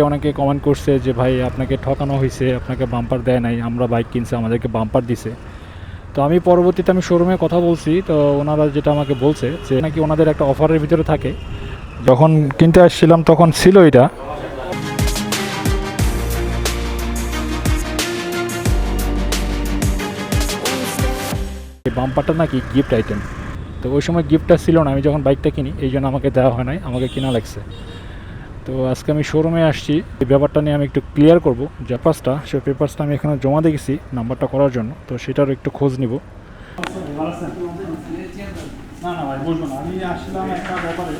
অনেকে কমেন্ট করছে যে ভাই আপনাকে ঠকানো হয়েছে, আপনাকে বাম্পার দেয় নাই, আমরা বাইক কিনছি আমাদেরকে বাম্পার দিছে। তো আমি পরবর্তীতে আমি শোরুমে কথা বলছি, তো ওনারা যেটা আমাকে বলছে যে নাকি ওনাদের একটা অফারের ভিতরে থাকে। যখন কিনতে আসছিলাম তখন ছিল এটা, এই বাম্পারটা নাকি গিফট আইটেম। তো ওই সময় গিফটটা ছিল না, আমি যখন বাইকটা কিনি এই জন্য আমাকে দেওয়া হয় নাই, আমাকে কিনা লাগছে। তো আজকে আমি শোরুমে আসছি, এই ব্যাপারটা নিয়ে আমি একটু ক্লিয়ার করব। যে পেপারসটা, সেই পেপারসটা আমি এখানে জমা দিয়ে গেছি নাম্বারটা করার জন্য, তো সেটারও একটু খোঁজ নিব। না না ভাই বলবো না, আমি আসলাম একটা ব্যাপারে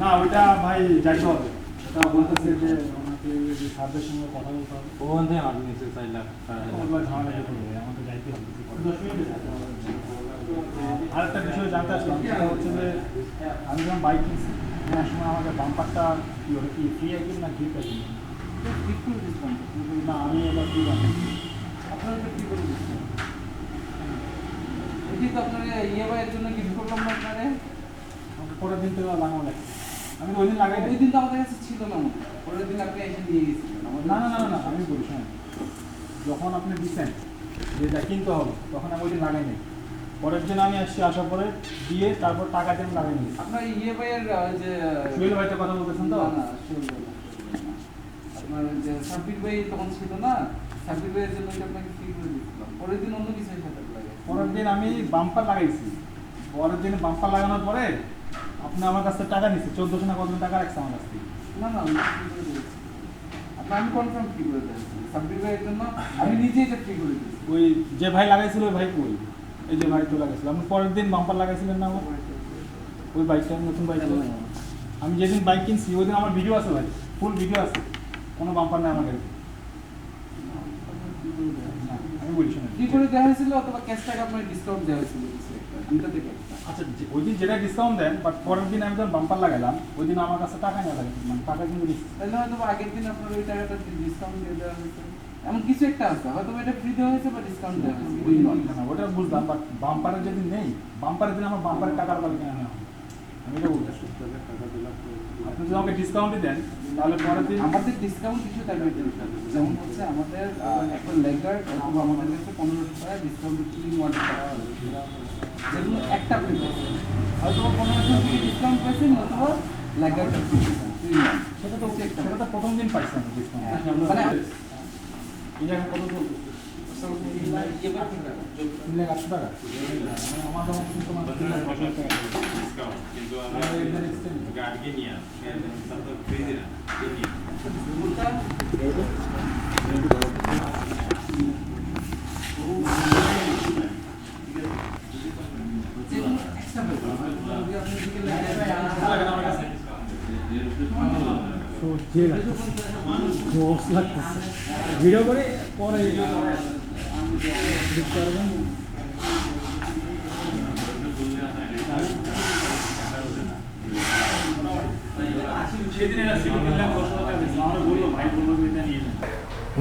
না ওইটা ভাই যাইতে হবে। ওটা বলতেছে যে ওনাকে সার্ভের সঙ্গে কথা বলতে হবে, ওখান থেকে আমি নিচে চাইলাম ঝামেলা করবে, আমাকে যাইতে হবে। আরেকটা বিষয় জানতে আসলাম, সেটা হচ্ছে যে আমি যখন বাইক কিনছি কেনার সময় আমাকে বাম্পারটা কি ওটা কি ফ্রি আইটেম না গিফট আইটেম? না আমি এবার ফ্রি বানাই, আপনারা ফ্রি করে দিচ্ছেন। তো আপনার ইএমআই এর জন্য গিফট করলাম না আপনারে, পরের দিন তো লাগানো লাগছে। আমি তো ওই দিন লাগাই, ওই দিন তো আমাদের কাছে ছিল না, পরের দিন আপনি এসে নিয়ে গেছিলেন। না না না না আমি বলি শোনেন, যখন আপনি দিচ্ছেন যেটা কিনতে হবে তখন আমি ওই দিন লাগাই নাই, পরের দিন আমি আসছি, আসার পরে দিয়ে তারপর টাকা দিয়ে আমি লাগাই নিয়েছি। আপনার ইএমআই এর যে সুহেল ভাইটা কথা বলতেছেন তো? না আপনার যে সাব্বির ভাই তখন ছিল না, সাব্বির ভাইয়ের জন্য আপনাকে ফ্রি করে দিয়েছিলাম, পরের দিন অন্য কিছু সাথে লাগে। পরের দিন আমি বাম্পার লাগাইছি, পরের দিন বাম্পার লাগানোর পরে আপনি আমার কাছ থেকে টাকা নিচ্ছে 1400 না কত টাকা রাখছে আমার কাছ থেকে। না না আমি ফ্রি করে দিয়েছি, আপনার আমি কনফার্ম ফ্রি করে দিয়েছি সাব্বির ভাইয়ের জন্য, আমি নিজেই এটা ফ্রি করে দিয়েছি। ওই যে ভাই লাগাইছিল ওই ভাই কই? এই যে ভাই তো লাগাইছিল, আপনি পরের দিন বাম্পার লাগাইছিলেন না আমার ওই বাইকটা, নতুন বাইক। আমি যেদিন বাইক কিনছি ওই দিন আমার ভিডিও আছে ভাই, ফুল ভিডিও আছে, কোনো বাম্পার নেই আমার গাড়িতে। আমি বলি শোনেন, ফ্রি করে দেওয়া হয়েছিল অথবা ক্যাশ টাকা আপনার ডিসকাউন্ট দেওয়া হয়েছিল কিছু একটা, দুইটা থেকে একটা। আচ্ছা ওই দিন যেটা ডিসকাউন্ট দেন, বাট পরের দিন আমি যখন বাম্পার লাগাইলাম ওই দিন আমার কাছে টাকা নেওয়া লাগে, মানে টাকা কিন্তু দিচ্ছি। তাহলে হয়তো আগের দিন আপনার ওই টাকাটা ডিসকাউন্ট দিয়ে দেওয়া হয়েছে, এমন কিছু একটা আছে, হয়তো এটা ফ্রি দেওয়া হয়েছে বা ডিসকাউন্ট দেওয়া হয়েছে। ওটা বুঝলাম, বাট বাম্পারের যেদিন নেই, বাম্পারের দিন আমার বাম্পারের টাকার বাড়ি কেনা নেওয়া হবে, আমি এটা বলতে। আপনি যদি আমাকে ডিসকাউন্টই দেন তাহলে পরের দিন আমাদের ডিসকাউন্ট কিছু থাকবে, যেমন হচ্ছে আমাদের একটা লেগার অথবা আমাদের কাছে 1500 টাকা ডিসকাউন্ট ক্লিন ওয়ার্ড করা হবে, যেগুলো একটা আপনি পাচ্ছেন, হয়তো 1500 টাকা ডিসকাউন্ট পাচ্ছেন অথবা লেগারটা ফ্রি পাচ্ছেন। সেটা তো প্রথম দিন পাইছি আমি ডিসকাউন্ট। মানে এই জায়গায় কত চলছে? 3,800 টাকা। আমার তখন কিন্তু আমার 3,800 টাকা। কিন্তু গাড়ি নিয়ে ফ্রিজে না ভিডিও করে পরে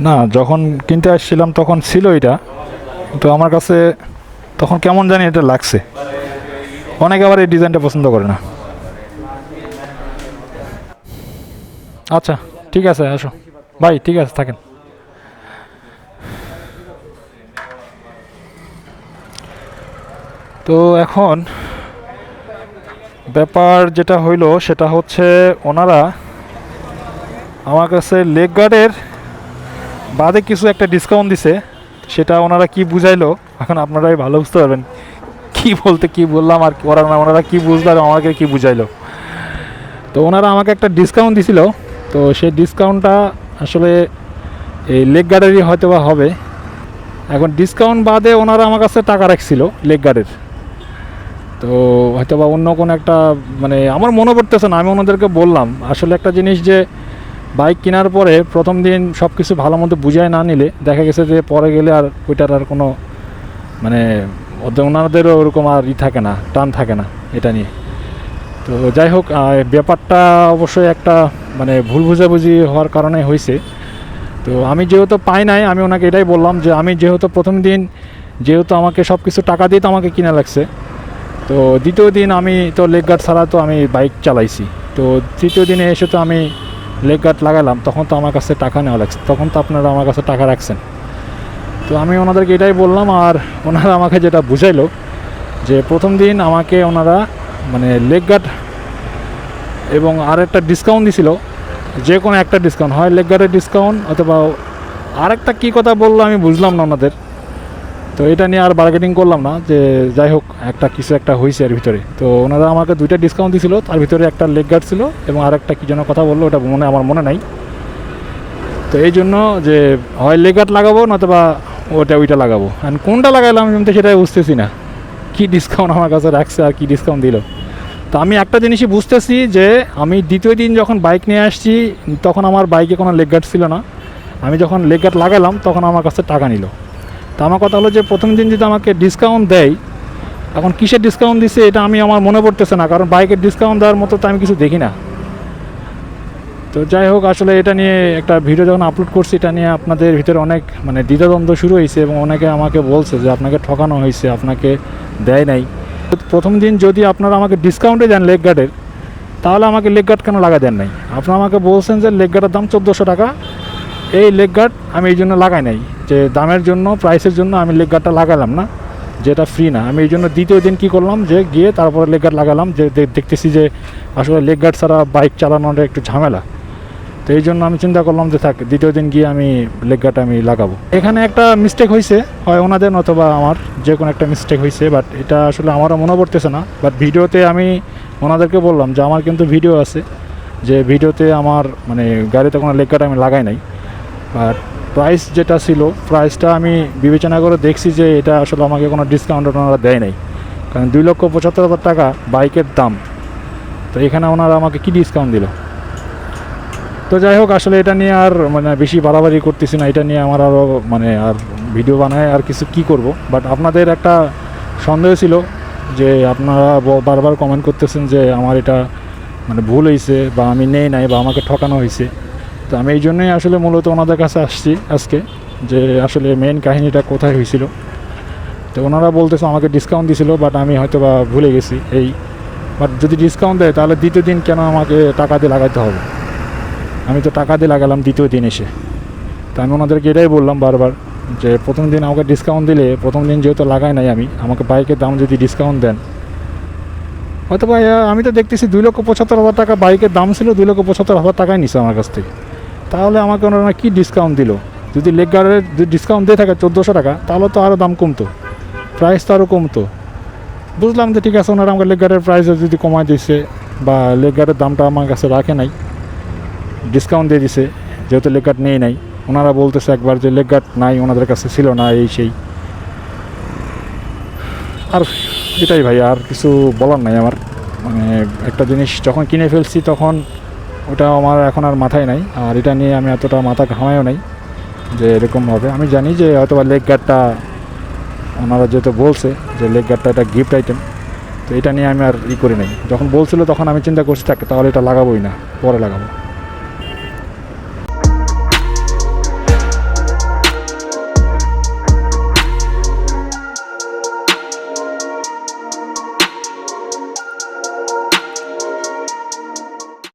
না, যখন কিনতে আসছিলাম তখন ছিল এটা, তো আমার কাছে তখন কেমন জানি এটা লাগছে। অনেকে আবার এই ডিজাইনটা পছন্দ করে না। আচ্ছা ঠিক আছে, আসো ভাই, ঠিক আছে থাকেন। তো এখন ব্যাপার যেটা হইলো সেটা হচ্ছে ওনারা আমার কাছে লেগ গার্ডের বাদে কিছু একটা ডিসকাউন্ট দিছে, সেটা ওনারা কি বুঝাইলো এখন আপনারাই ভালো বুঝতে পারবেন কি বলতে কি বললাম আর ওনারা কি বুঝলো আর আমাকে কি বুঝাইলো। তো ওনারা আমাকে একটা ডিসকাউন্ট দিছিল, তো সেই ডিসকাউন্টটা আসলে এই লেগ গার্ডেরই হয়তো বা হবে। এখন ডিসকাউন্ট বাদে ওনারা আমার কাছে টাকা রাখছিল লেগ গার্ডের, তো হয়তো বা অন্য কোনো একটা, মানে আমার মনে পড়তেছে না। আমি ওনাদেরকে বললাম আসলে একটা জিনিস, যে বাইক কেনার পরে প্রথম দিন সব কিছু ভালো মতো বুঝায় না নিলে দেখা গেছে যে পরে গেলে আর ওইটার আর কোনো মানে ওনাদেরও ওরকম আর থাকে না, টান থাকে না এটা নিয়ে। তো যাই হোক, ব্যাপারটা অবশ্যই একটা মানে ভুল বুঝাবুঝি হওয়ার কারণে হয়েছে। তো আমি যেহেতু পাই নাই, আমি ওনাকে এটাই বললাম যে আমি যেহেতু প্রথম দিন যেহেতু আমাকে সব কিছু টাকা দিয়ে তো আমাকে কিনা লাগছে, তো দ্বিতীয় দিন আমি তো লেগ গার্ড ছাড়া তো আমি বাইক চালাইছি, তো তৃতীয় দিনে এসে তো আমি লেগ গার্ড লাগালাম তখন তো আমার কাছে টাকা নেওয়া লাগছে, তখন তো আপনারা আমার কাছে টাকা রাখছেন। তো আমি ওনাদেরকে এটাই বললাম, আর ওনারা আমাকে যেটা বুঝাইলো যে প্রথম দিন আমাকে ওনারা মানে লেগ গার্ড এবং আর একটা ডিসকাউন্ট দিছিল, যে কোনো একটা ডিসকাউন্ট, হয় লেগ গার্ডের ডিসকাউন্ট অথবা আরেকটা কী কথা বললো আমি বুঝলাম না ওনাদের। তো এটা নিয়ে আর বার্গেনিং করলাম না, যে যাই হোক একটা কিছু একটা হয়েছে এর ভিতরে। তো ওনারা আমাকে 2টা ডিসকাউন্ট দিয়েছিল, তার ভিতরে একটা লেগ গার্ড ছিল এবং আর একটা কী যেন কথা বললো, ওটা আমার মনে নাই। তো এই জন্য যে হয় লেগ গার্ড লাগাবো নতুবা ওইটা লাগাবো, আর কোনটা লাগাইলাম আমি তো সেটাই বুঝতেছি না, কী ডিসকাউন্ট আমার কাছে রাখছে আর কী ডিসকাউন্ট দিল। তো আমি একটা জিনিসই বুঝতেছি যে আমি দ্বিতীয় দিন যখন বাইক নিয়ে আসছি তখন আমার বাইকে কোনো লেগ গার্ড ছিল না, আমি যখন লেগ গার্ড লাগালাম তখন আমার কাছে টাকা নিল। তো আমার কথা হলো যে প্রথম দিন যদি আমাকে ডিসকাউন্ট দেয়, এখন কিসের ডিসকাউন্ট দিচ্ছে এটা আমার মনে পড়তেছে না, কারণ বাইকের ডিসকাউন্ট দেওয়ার মতো তো আমি কিছু দেখি না। তো যাই হোক, আসলে এটা নিয়ে একটা ভিডিও যখন আপলোড করছি, এটা নিয়ে আপনাদের ভিতরে অনেক মানে দ্বিধাদ্বন্দ্ব শুরু হয়েছে এবং অনেকে আমাকে বলছে যে আপনাকে ঠকানো হয়েছে, আপনাকে দেয় নাই। প্রথম দিন যদি আপনারা আমাকে ডিসকাউন্টে দেন লেগ গার্ডের, তাহলে আমাকে লেগ গার্ড কেন লাগা দেন নাই? আপনারা আমাকে বলছেন যে লেগ গার্ডের দাম 1400 টাকা, এই লেগ গার্ড আমি এই জন্য লাগাই নাই, যে দামের জন্য প্রাইসের জন্য আমি লেগ গার্ডটা লাগালাম না, যেটা ফ্রি না। আমি এই জন্য দ্বিতীয় দিন কী করলাম, যে গিয়ে তারপরে লেগ গার্ড লাগালাম, যে দেখতেছি যে আসলে লেগ গার্ড ছাড়া বাইক চালানোটা একটু ঝামেলা। তো এই জন্য আমি চিন্তা করলাম যে থাক, দ্বিতীয় দিন গিয়ে আমি লেগ গার্ড আমি লাগাবো। এখানে একটা মিস্টেক হয়েছে, হয় ওনাদের অথবা আমার, যে কোনো একটা মিস্টেক হয়েছে, বাট এটা আসলে আমারও মনে পড়তেছে না। বাট ভিডিওতে আমি ওনাদেরকে বললাম যে আমার কিন্তু ভিডিও আছে, যে ভিডিওতে আমার মানে গাড়িতে কোনো লেগ গার্ড আমি লাগাই নাই। বাট প্রাইস যেটা ছিল, প্রাইসটা আমি বিবেচনা করে দেখছি যে এটা আসলে আমাকে কোনো ডিসকাউন্ট ওনারা দেয় নাই, কারণ 2,75,000 টাকা বাইকের দাম। তো এখানে ওনারা আমাকে কি ডিসকাউন্ট দিল? তো যাই হোক, আসলে এটা নিয়ে আর মানে বেশি বাড়াবাড়ি করতেছি না, এটা নিয়ে আমার আরও মানে আর ভিডিও বানায় আর কিছু কি করব। বাট আপনাদের একটা সন্দেহ ছিল যে আপনারা বারবার কমেন্ট করতেছেন যে আমার এটা মানে ভুল হয়েছে বা আমি নেই নাই বা আমাকে ঠকানো হয়েছে। তো আমি এই জন্যই আসলে মূলত ওনাদের কাছে আসছি আজকে, যে আসলে মেন কাহিনীটা কোথায় হয়েছিল। তো ওনারা বলতেছে আমাকে ডিসকাউন্ট দিয়েছিল, বাট আমি হয়তো বা ভুলে গেছি এই। বাট যদি ডিসকাউন্ট দেয় তাহলে দ্বিতীয় দিন কেন আমাকে টাকা দিয়ে লাগাতে হবে? আমি তো টাকা দিয়ে লাগালাম দ্বিতীয় দিন এসে। তো আমি ওনাদেরকে এটাই বললাম বারবার, যে প্রথম দিন আমাকে ডিসকাউন্ট দিলে, প্রথম দিন যেহেতু লাগাই নাই আমি, আমাকে বাইকের দাম যদি ডিসকাউন্ট দেন, হয়তো ভাই আমি তো দেখতেছি 2,75,000 টাকা বাইকের দাম ছিল, 2,75,000 টাকাই নিছে আমার কাছ থেকে। তাহলে আমাকে ওনারা কী ডিসকাউন্ট দিল? যদি লেগ গার্ডের ডিসকাউন্ট দিয়ে থাকে 1400 টাকা, তাহলে তো আরও দাম কমতো, প্রাইস তো আরও কমতো। বুঝলাম যে ঠিক আছে, ওনারা আমাকে লেগ গার্ডের প্রাইস যদি কমায় দিয়েছে বা লেগ গার্ডের দামটা আমার কাছে রাখে নাই, ডিসকাউন্ট দিয়ে দিছে, যেহেতু লেগ গার্ড নেই নাই। ওনারা বলতেছে একবার যে লেগ গার্ড নাই, ওনাদের কাছে ছিল না, এই সেই। আর এটাই ভাই, আর কিছু বলার নাই আমার। মানে একটা জিনিস যখন কিনে ফেলছি তখন ওটা আমার এখন আর মাথায় নাই, আর এটা নিয়ে আমি এতটা মাথা ঘামায়ও নাই যে এরকম হবে। আমি জানি যে হয়তো বা লেগ গার্ডটা ওনারা যেহেতু বলছে যে লেগ গার্ডটা একটা গিফট আইটেম, তো এটা নিয়ে আমি আর করি নাই। যখন বলছিল তখন আমি চিন্তা করছি থাকে, তাহলে এটা লাগাবোই না, পরে লাগাবো।